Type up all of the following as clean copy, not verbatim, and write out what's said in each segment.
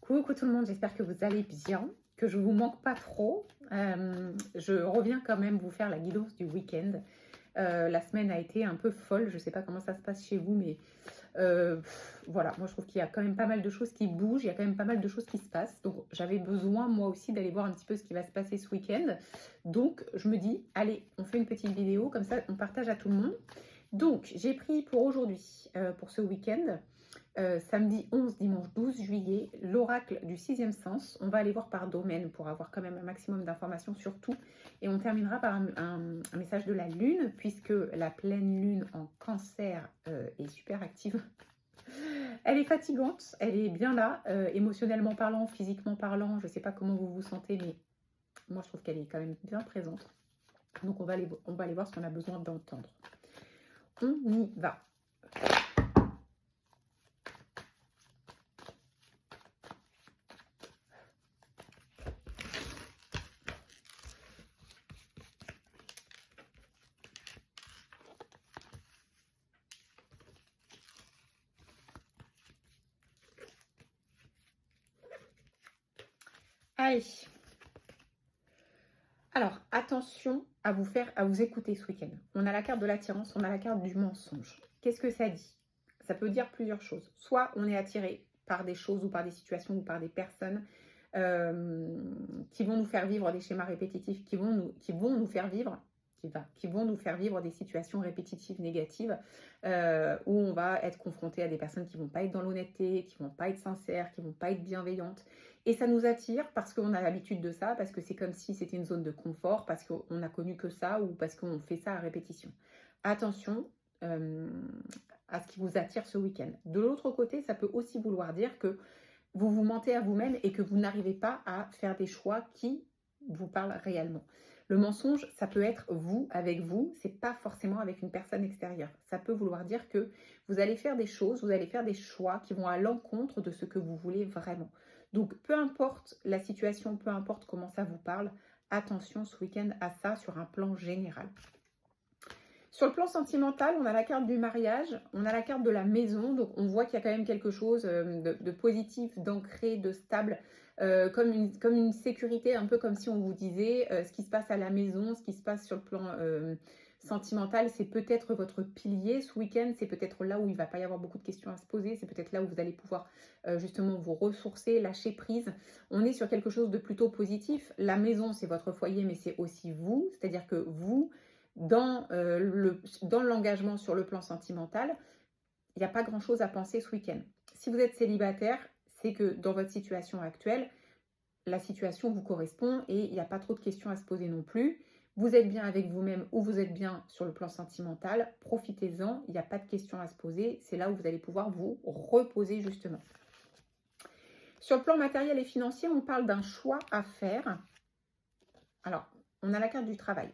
Coucou tout le monde, j'espère que vous allez bien, que je vous manque pas trop. Je reviens quand même vous faire la guidance du week-end. La semaine a été un peu folle, je ne sais pas comment ça se passe chez vous, mais voilà, moi je trouve qu'il y a quand même pas mal de choses qui bougent, il y a quand même pas mal de choses qui se passent. Donc j'avais besoin moi aussi d'aller voir un petit peu ce qui va se passer ce week-end. Donc je me dis, allez, on fait une petite vidéo, comme ça on partage à tout le monde. Donc j'ai pris pour aujourd'hui, pour ce week-end, samedi 11, dimanche 12 juillet, l'oracle du sixième sens. On va aller voir par domaine pour avoir quand même un maximum d'informations sur tout. Et on terminera par un message de la lune, puisque la pleine lune en cancer est super active. Elle est fatigante, elle est bien là, émotionnellement parlant, physiquement parlant. Je ne sais pas comment vous vous sentez, mais moi je trouve qu'elle est quand même bien présente. Donc on va aller voir ce qu'on a besoin d'entendre. On y va. Allez. Alors, attention à vous écouter ce week-end. On a la carte de l'attirance, on a la carte du mensonge. Qu'est-ce que ça dit? Ça peut dire plusieurs choses. Soit on est attiré par des choses ou par des situations ou par des personnes qui vont nous faire vivre des schémas répétitifs, qui vont nous faire vivre des situations répétitives négatives où on va être confronté à des personnes qui ne vont pas être dans l'honnêteté, qui ne vont pas être sincères, qui ne vont pas être bienveillantes. Et ça nous attire parce qu'on a l'habitude de ça, parce que c'est comme si c'était une zone de confort, parce qu'on n'a connu que ça ou parce qu'on fait ça à répétition. Attention à ce qui vous attire ce week-end. De l'autre côté, ça peut aussi vouloir dire que vous vous mentez à vous-même et que vous n'arrivez pas à faire des choix qui vous parlent réellement. Le mensonge, ça peut être vous avec vous, c'est pas forcément avec une personne extérieure. Ça peut vouloir dire que vous allez faire des choses, vous allez faire des choix qui vont à l'encontre de ce que vous voulez vraiment. Donc, peu importe la situation, peu importe comment ça vous parle, attention ce week-end à ça sur un plan général. Sur le plan sentimental, on a la carte du mariage, on a la carte de la maison, donc on voit qu'il y a quand même quelque chose de positif, d'ancré, de stable, comme une sécurité, un peu comme si on vous disait ce qui se passe à la maison, ce qui se passe sur le plan sentimental, c'est peut-être votre pilier ce week-end, c'est peut-être là où il ne va pas y avoir beaucoup de questions à se poser, c'est peut-être là où vous allez pouvoir justement vous ressourcer, lâcher prise. On est sur quelque chose de plutôt positif. La maison, c'est votre foyer, mais c'est aussi vous, c'est-à-dire que vous, dans l'engagement sur le plan sentimental, il n'y a pas grand-chose à penser ce week-end. Si vous êtes célibataire, c'est que dans votre situation actuelle, la situation vous correspond et il n'y a pas trop de questions à se poser non plus. Vous êtes bien avec vous-même ou vous êtes bien sur le plan sentimental, profitez-en, il n'y a pas de questions à se poser. C'est là où vous allez pouvoir vous reposer justement. Sur le plan matériel et financier, on parle d'un choix à faire. Alors, on a la carte du travail.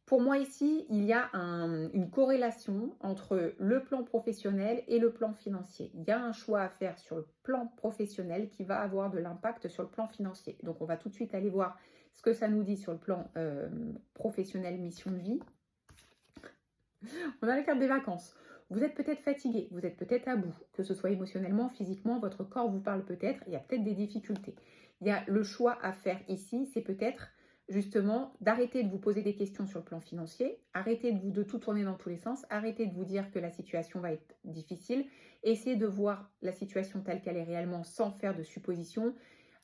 Pour moi ici, il y a une corrélation entre le plan professionnel et le plan financier. Il y a un choix à faire sur le plan professionnel qui va avoir de l'impact sur le plan financier. Donc on va tout de suite aller voir ce que ça nous dit sur le plan professionnel, mission de vie. On a la carte des vacances. Vous êtes peut-être fatigué, vous êtes peut-être à bout, que ce soit émotionnellement, physiquement, votre corps vous parle peut-être, il y a peut-être des difficultés. Il y a le choix à faire ici, c'est peut-être justement d'arrêter de vous poser des questions sur le plan financier, arrêter de tout tourner dans tous les sens, arrêter de vous dire que la situation va être difficile, essayez de voir la situation telle qu'elle est réellement sans faire de suppositions.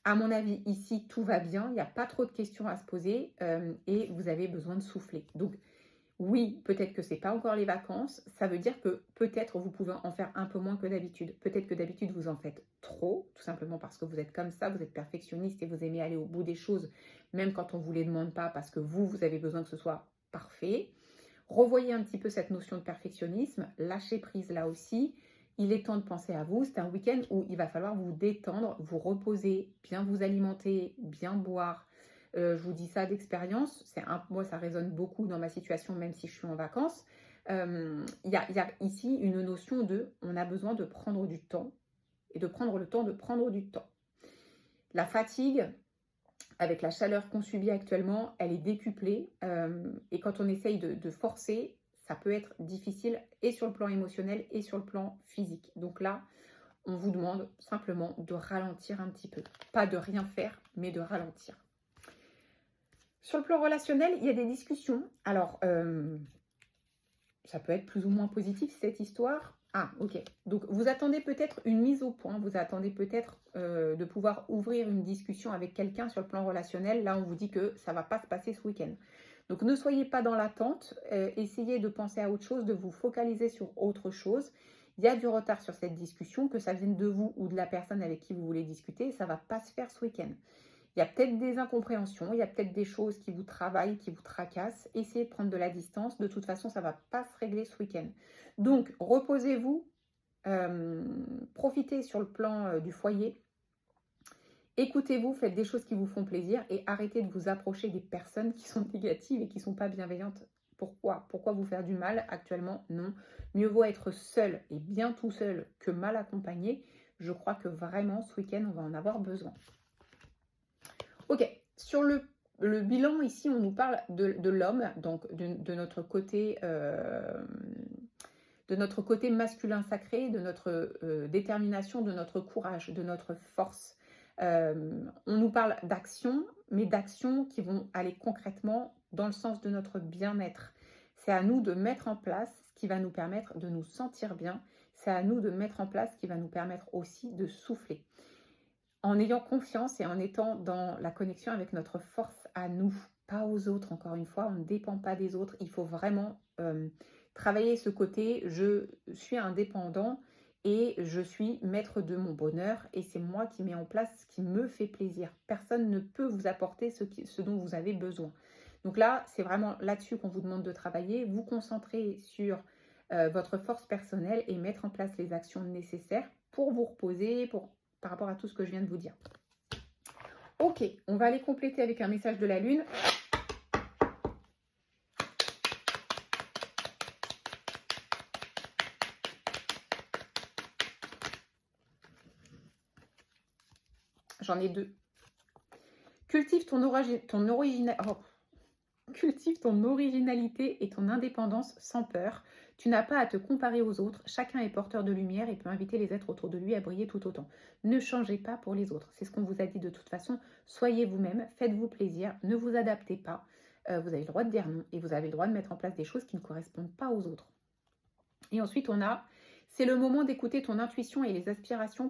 À mon avis, ici, tout va bien, il n'y a pas trop de questions à se poser et vous avez besoin de souffler. Donc, oui, peut-être que ce n'est pas encore les vacances, ça veut dire que peut-être vous pouvez en faire un peu moins que d'habitude. Peut-être que d'habitude vous en faites trop, tout simplement parce que vous êtes comme ça, vous êtes perfectionniste et vous aimez aller au bout des choses, même quand on ne vous les demande pas, parce que vous avez besoin que ce soit parfait. Revoyez un petit peu cette notion de perfectionnisme, lâchez prise là aussi. Il est temps de penser à vous, c'est un week-end où il va falloir vous détendre, vous reposer, bien vous alimenter, bien boire. Je vous dis ça d'expérience, moi ça résonne beaucoup dans ma situation même si je suis en vacances. Il y a ici une notion de on a besoin de prendre du temps et de prendre le temps de prendre du temps. La fatigue, avec la chaleur qu'on subit actuellement, elle est décuplée et quand on essaye de forcer, ça peut être difficile et sur le plan émotionnel et sur le plan physique. Donc là, on vous demande simplement de ralentir un petit peu. Pas de rien faire, mais de ralentir. Sur le plan relationnel, il y a des discussions. Alors, ça peut être plus ou moins positif, cette histoire. Ah, ok. Donc, vous attendez peut-être une mise au point. Vous attendez peut-être de pouvoir ouvrir une discussion avec quelqu'un sur le plan relationnel. Là, on vous dit que ça ne va pas se passer ce week-end. Donc, ne soyez pas dans l'attente. Essayez de penser à autre chose, de vous focaliser sur autre chose. Il y a du retard sur cette discussion, que ça vienne de vous ou de la personne avec qui vous voulez discuter. Ça ne va pas se faire ce week-end. Il y a peut-être des incompréhensions, il y a peut-être des choses qui vous travaillent, qui vous tracassent. Essayez de prendre de la distance. De toute façon, ça ne va pas se régler ce week-end. Donc, reposez-vous. Profitez sur le plan du foyer. Écoutez-vous, faites des choses qui vous font plaisir et arrêtez de vous approcher des personnes qui sont négatives et qui ne sont pas bienveillantes. Pourquoi vous faire du mal actuellement? Non. Mieux vaut être seul et bien tout seul que mal accompagné. Je crois que vraiment, ce week-end, on va en avoir besoin. Ok, sur le bilan, ici, on nous parle de l'homme, donc de notre côté masculin sacré, de notre détermination, de notre courage, de notre force. On nous parle d'actions, mais d'actions qui vont aller concrètement dans le sens de notre bien-être. C'est à nous de mettre en place ce qui va nous permettre de nous sentir bien. C'est à nous de mettre en place ce qui va nous permettre aussi de souffler. En ayant confiance et en étant dans la connexion avec notre force à nous, pas aux autres. Encore une fois, on ne dépend pas des autres. Il faut vraiment travailler ce côté, je suis indépendant et je suis maître de mon bonheur et c'est moi qui mets en place ce qui me fait plaisir. Personne ne peut vous apporter ce dont vous avez besoin. Donc là, c'est vraiment là-dessus qu'on vous demande de travailler, vous concentrer sur votre force personnelle et mettre en place les actions nécessaires pour vous reposer, par rapport à tout ce que je viens de vous dire. Ok, on va aller compléter avec un message de la Lune. J'en ai deux. Cultive ton originalité et ton indépendance sans peur. Tu n'as pas à te comparer aux autres. Chacun est porteur de lumière et peut inviter les êtres autour de lui à briller tout autant. Ne changez pas pour les autres. C'est ce qu'on vous a dit de toute façon. Soyez vous-même, faites-vous plaisir, ne vous adaptez pas. Vous avez le droit de dire non et vous avez le droit de mettre en place des choses qui ne correspondent pas aux autres. Et ensuite, on a, c'est le moment d'écouter ton intuition et tes aspirations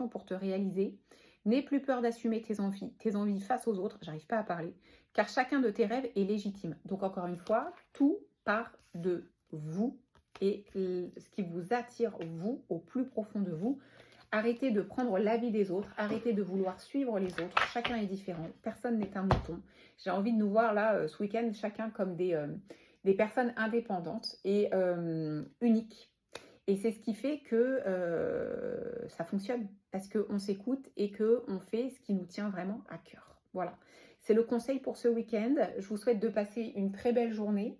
pour te réaliser. N'aie plus peur d'assumer tes envies face aux autres, j'arrive pas à parler, car chacun de tes rêves est légitime. Donc encore une fois, tout part de vous et ce qui vous attire, vous, au plus profond de vous. Arrêtez de prendre l'avis des autres, arrêtez de vouloir suivre les autres, chacun est différent, personne n'est un mouton. J'ai envie de nous voir là, ce week-end, chacun comme des personnes indépendantes et uniques. Et c'est ce qui fait que ça fonctionne, parce qu'on s'écoute et qu'on fait ce qui nous tient vraiment à cœur. Voilà, c'est le conseil pour ce week-end. Je vous souhaite de passer une très belle journée.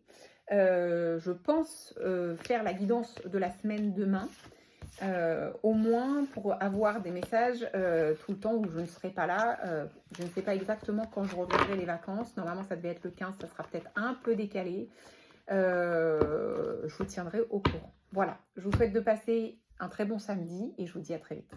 Je pense faire la guidance de la semaine demain, au moins pour avoir des messages tout le temps où je ne serai pas là. Je ne sais pas exactement quand je reviendrai les vacances. Normalement, ça devait être le 15, ça sera peut-être un peu décalé. Je vous tiendrai au courant. Voilà, je vous souhaite de passer un très bon samedi et je vous dis à très vite.